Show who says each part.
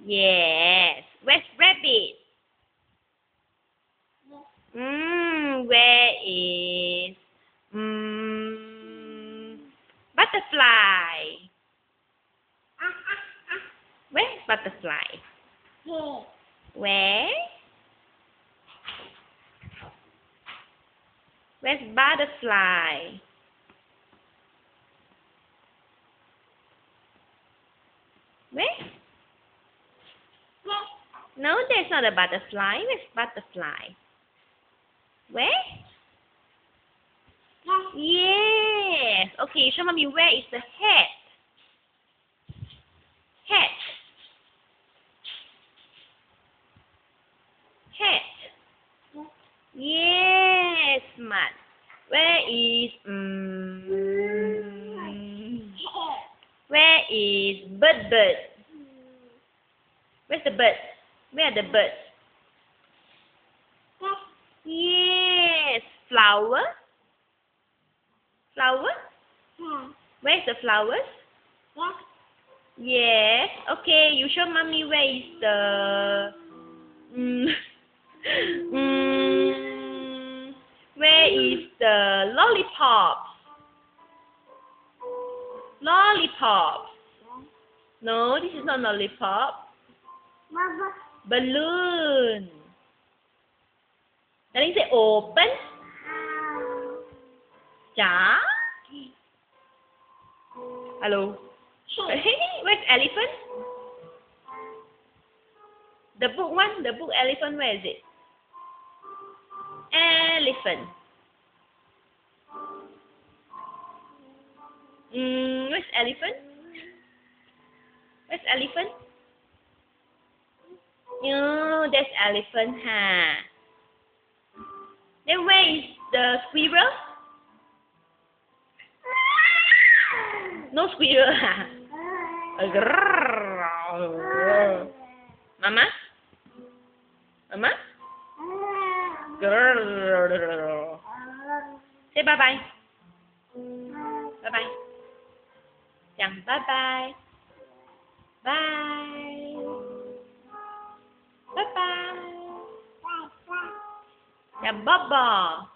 Speaker 1: Yes. Where's rabbit? Where is butterfly? Where's butterfly? Where? Where's butterfly? Where? No, there's not a butterfly. Where's butterfly? Where? Yes. Okay, show mommy where is the hat? Hat. Hat. Yes, smart. Where is where is bird? Where's the bird? Where are the birds? Yes. Flower? Flower? Where's the flowers? Yes. Okay, you show mommy where is the where is the lollipop? Lollipop. No, this is not lollipop. Balloon. Then you say open. Ja. Hello. Where's elephant? The book one, the book elephant, where is it? Elephant. Where's elephant? Where's elephant? No, that's elephant, huh? Then where is the squirrel? No squirrel, huh? Mama? Mama? Say bye-bye. Bye-bye. Chẳng bye-bye. Bye. Bye-bye. Chào Bobo.